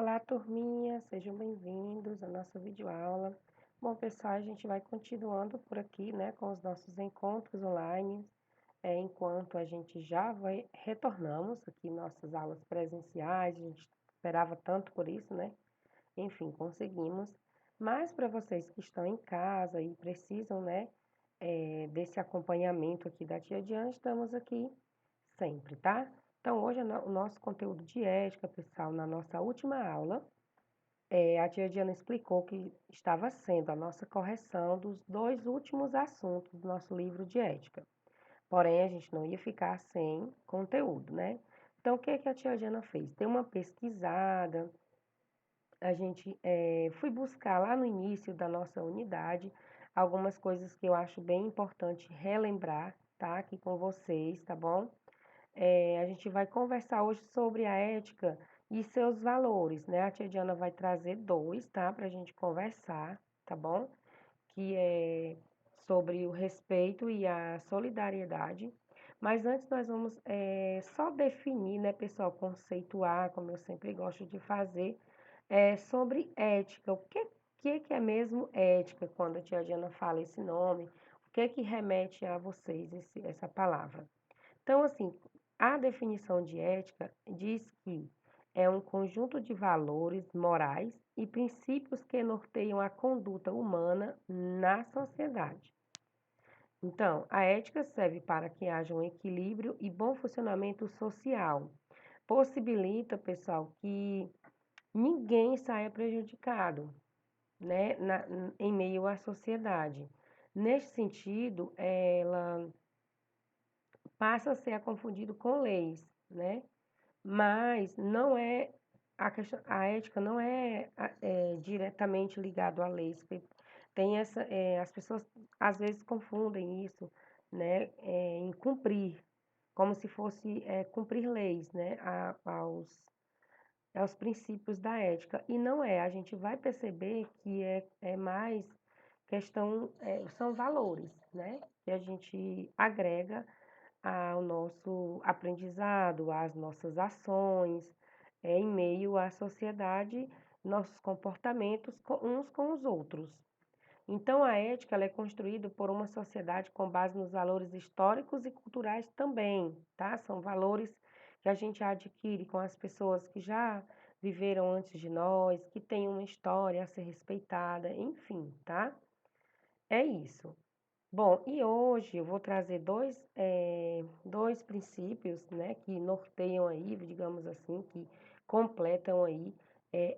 Olá, turminha, sejam bem-vindos à nossa videoaula. Bom, pessoal, a gente vai continuando por aqui, né, com os nossos encontros online, enquanto a gente já retornamos aqui nossas aulas presenciais, a gente esperava tanto por isso, né? Enfim, conseguimos. Mas para vocês que estão em casa e precisam, né, desse acompanhamento aqui da Tia Diane, estamos aqui sempre, tá? Então, hoje o nosso conteúdo de ética, pessoal, na nossa última aula, a tia Diana explicou que estava sendo a nossa correção dos dois últimos assuntos do nosso livro de ética. Porém, a gente não ia ficar sem conteúdo, né? Então, o que que a tia Diana fez? Deu uma pesquisada, a gente fui buscar lá no início da nossa unidade algumas coisas que eu acho bem importante relembrar, tá? Aqui com vocês, tá bom? A gente vai conversar hoje sobre a ética e seus valores, né? A tia Diana vai trazer dois, tá? Para a gente conversar, tá bom? Que é sobre o respeito e a solidariedade. Mas antes nós vamos só definir, né, pessoal, conceituar, como eu sempre gosto de fazer, sobre ética. O que é mesmo ética quando a tia Diana fala esse nome? O que remete a vocês essa palavra? Então, assim, a definição de ética diz que é um conjunto de valores morais e princípios que norteiam a conduta humana na sociedade. Então, a ética serve para que haja um equilíbrio e bom funcionamento social. Possibilita, pessoal, que ninguém saia prejudicado, né, em meio à sociedade. Neste sentido, ela passa a ser confundido com leis, né? Mas não é a ética não é diretamente ligado à lei. Tem as pessoas às vezes confundem isso, né, em cumprir, como se fosse cumprir leis, né, aos princípios da ética. E não é, a gente vai perceber que é mais questão, são valores, né, que a gente agrega ao nosso aprendizado, às nossas ações, em meio à sociedade, nossos comportamentos uns com os outros. Então, a ética ela é construída por uma sociedade com base nos valores históricos e culturais também, tá? São valores que a gente adquire com as pessoas que já viveram antes de nós, que têm uma história a ser respeitada, enfim, tá? É isso. Bom, e hoje eu vou trazer dois princípios, né, que norteiam aí, digamos assim, que completam aí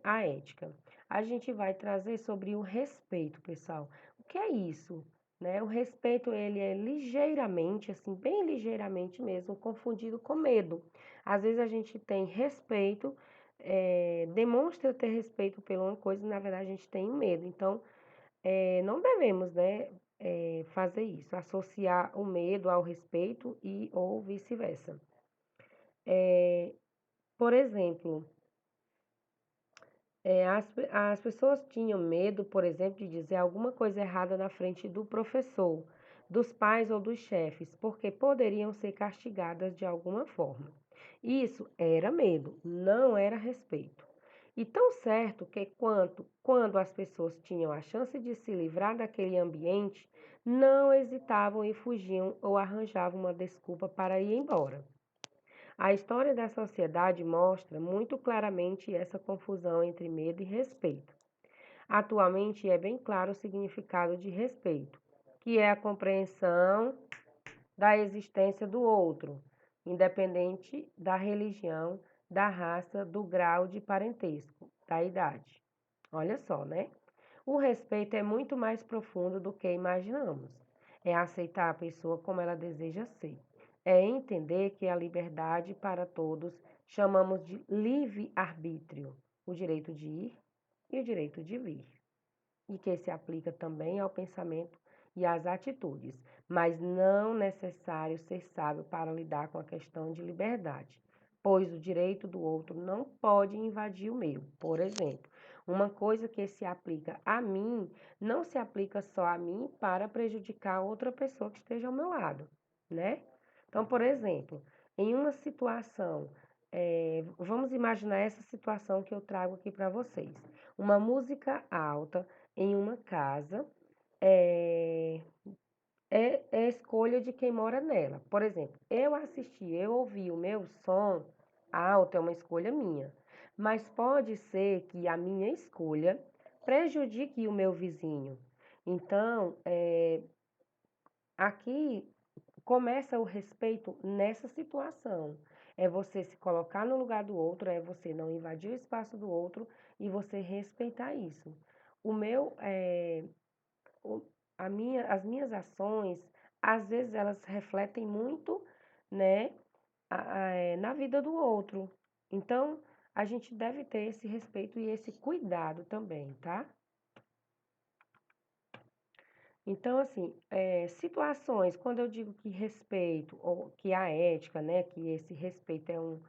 a ética. A gente vai trazer sobre o respeito, pessoal. O que é isso? Né? O respeito, ele é ligeiramente, assim, bem ligeiramente mesmo, confundido com medo. Às vezes a gente tem respeito, demonstra ter respeito por uma coisa e, na verdade, a gente tem medo. Então, não devemos, né, fazer isso, associar o medo ao respeito e ou vice-versa. Por exemplo, as pessoas tinham medo, por exemplo, de dizer alguma coisa errada na frente do professor, dos pais ou dos chefes, porque poderiam ser castigadas de alguma forma. Isso era medo, não era respeito. E tão certo que quando as pessoas tinham a chance de se livrar daquele ambiente, não hesitavam e fugiam ou arranjavam uma desculpa para ir embora. A história da sociedade mostra muito claramente essa confusão entre medo e respeito. Atualmente é bem claro o significado de respeito, que é a compreensão da existência do outro, independente da religião, da raça, do grau de parentesco, da idade. Olha só, né? O respeito é muito mais profundo do que imaginamos. É aceitar a pessoa como ela deseja ser. É entender que a liberdade para todos chamamos de livre-arbítrio, o direito de ir e o direito de vir, e que se aplica também ao pensamento e às atitudes, mas não necessário ser sábio para lidar com a questão de liberdade, pois o direito do outro não pode invadir o meu. Por exemplo, uma coisa que se aplica a mim não se aplica só a mim para prejudicar outra pessoa que esteja ao meu lado, né? Então, por exemplo, em uma situação vamos imaginar essa situação que eu trago aqui para vocês. Uma música alta em uma casa é, é escolha de quem mora nela. Por exemplo, eu ouvi o meu som alto, é uma escolha minha. Mas pode ser que a minha escolha prejudique o meu vizinho. Então, aqui começa o respeito nessa situação. É você se colocar no lugar do outro, é você não invadir o espaço do outro e você respeitar isso. O meu, o- as minhas ações, às vezes elas refletem muito, né, na vida do outro. Então, a gente deve ter esse respeito e esse cuidado também, tá? Então, assim, situações, quando eu digo que respeito, ou que a ética, né, que esse respeito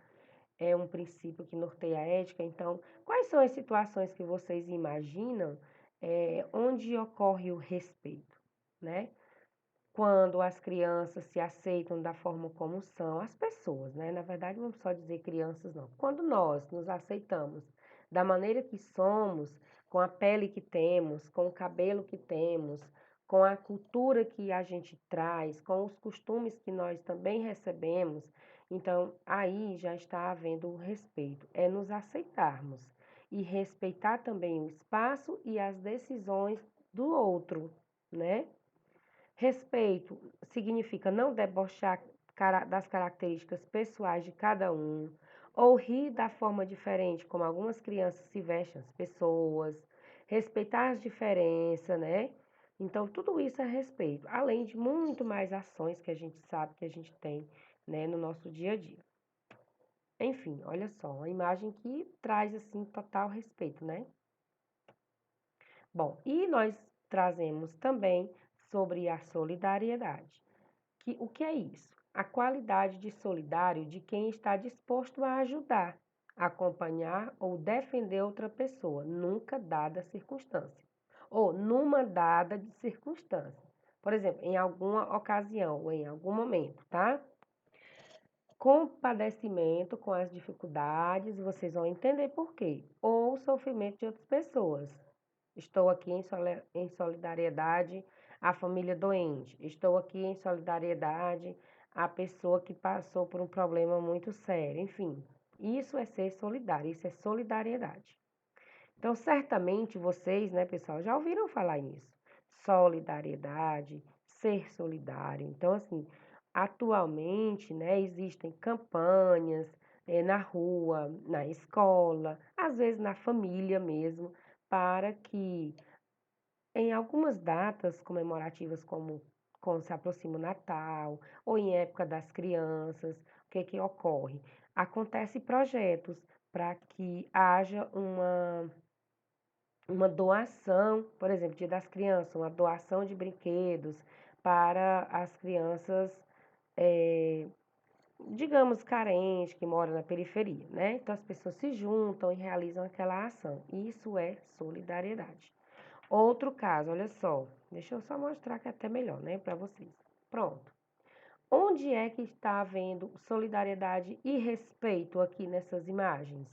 é um princípio que norteia a ética, então, quais são as situações que vocês imaginam, onde ocorre o respeito, né? Quando as crianças se aceitam da forma como são, as pessoas, né? Na verdade, não vamos só dizer crianças, não. Quando nós nos aceitamos da maneira que somos, com a pele que temos, com o cabelo que temos, com a cultura que a gente traz, com os costumes que nós também recebemos, então aí já está havendo o respeito. É nos aceitarmos e respeitar também o espaço e as decisões do outro, né? Respeito significa não debochar das características pessoais de cada um, ou rir da forma diferente como algumas crianças se vestem as pessoas, respeitar as diferenças, né? Então, tudo isso é respeito, além de muito mais ações que a gente sabe que a gente tem, né, no nosso dia a dia. Enfim, olha só, uma imagem que traz assim total respeito, né? Bom, e nós trazemos também sobre a solidariedade. O que é isso? A qualidade de solidário de quem está disposto a ajudar, acompanhar ou defender outra pessoa, nunca dada circunstância, ou numa dada de circunstância. Por exemplo, em alguma ocasião ou em algum momento, tá? Compadecimento com as dificuldades, vocês vão entender por quê, ou o sofrimento de outras pessoas. Estou aqui em solidariedade à família doente. Estou aqui em solidariedade à pessoa que passou por um problema muito sério. Enfim, isso é ser solidário, isso é solidariedade. Então, certamente vocês, né, pessoal, já ouviram falar nisso. Solidariedade, ser solidário. Então, assim, atualmente, né, existem campanhas, na rua, na escola, às vezes na família mesmo, para que em algumas datas comemorativas, como quando se aproxima o Natal ou em época das crianças, o que que ocorre? Acontece projetos para que haja uma doação, por exemplo, Dia das Crianças, uma doação de brinquedos para as crianças, eh, digamos, carentes, que moram na periferia, né? Então as pessoas se juntam e realizam aquela ação. Isso é solidariedade. Outro caso, olha só, deixa eu só mostrar que é até melhor, né, para vocês. Pronto. Onde é que está havendo solidariedade e respeito aqui nessas imagens?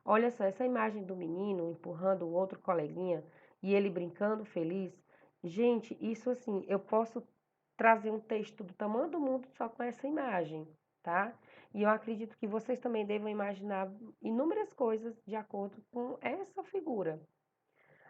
Olha só, essa imagem do menino empurrando o outro coleguinha e ele brincando feliz. Gente, isso assim, eu posso trazer um texto do tamanho do mundo só com essa imagem, tá? E eu acredito que vocês também devam imaginar inúmeras coisas de acordo com essa figura.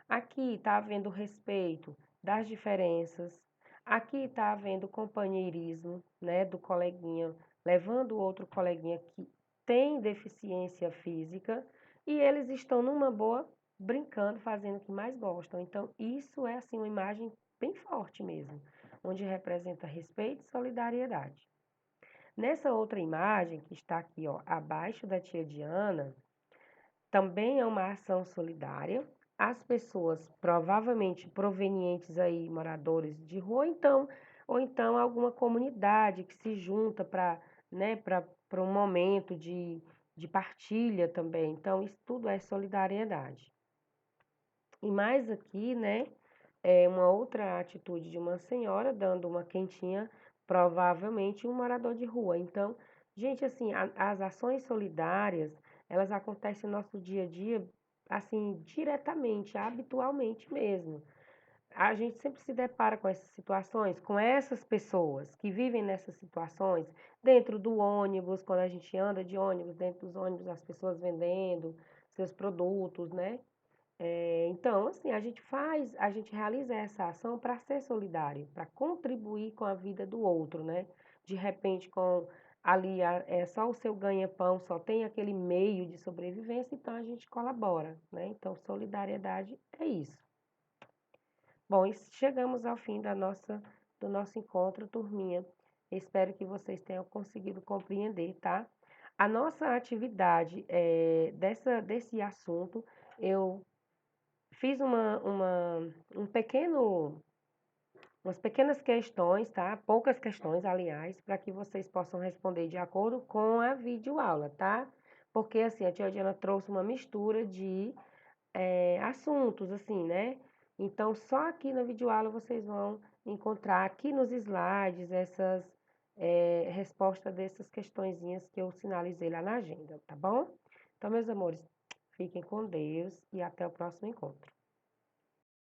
Aqui está havendo respeito das diferenças, aqui está havendo companheirismo, né, do coleguinha, levando o outro coleguinha que tem deficiência física e eles estão numa boa, brincando, fazendo o que mais gostam. Então, isso é assim uma imagem bem forte mesmo, onde representa respeito e solidariedade. Nessa outra imagem que está aqui, ó, abaixo da tia Diana, também é uma ação solidária. As pessoas, provavelmente provenientes aí, moradores de rua, ou então alguma comunidade que se junta para, né, para um momento de partilha também. Então, isso tudo é solidariedade. E mais aqui, né, é uma outra atitude de uma senhora dando uma quentinha, provavelmente um morador de rua. Então, Gente, assim, as ações solidárias, elas acontecem no nosso dia a dia, assim, diretamente, habitualmente mesmo. A gente sempre se depara com essas situações, com essas pessoas que vivem nessas situações, dentro do ônibus, quando a gente anda de ônibus, dentro dos ônibus, as pessoas vendendo seus produtos, né? Então, assim, a gente realiza essa ação para ser solidário, para contribuir com a vida do outro, né? De repente, com ali é só o seu ganha-pão, só tem aquele meio de sobrevivência, então a gente colabora, né? Então, solidariedade é isso. Bom, e chegamos ao fim do nosso encontro, turminha. Espero que vocês tenham conseguido compreender, tá? A nossa atividade desse assunto, eu fiz um pequeno, umas pequenas questões, tá? Poucas questões, aliás, para que vocês possam responder de acordo com a videoaula, tá? Porque, assim, a tia Diana trouxe uma mistura de assuntos, assim, né? Então, só aqui na videoaula vocês vão encontrar aqui nos slides essas respostas dessas questõezinhas que eu sinalizei lá na agenda, tá bom? Então, meus amores, fiquem com Deus e até o próximo encontro.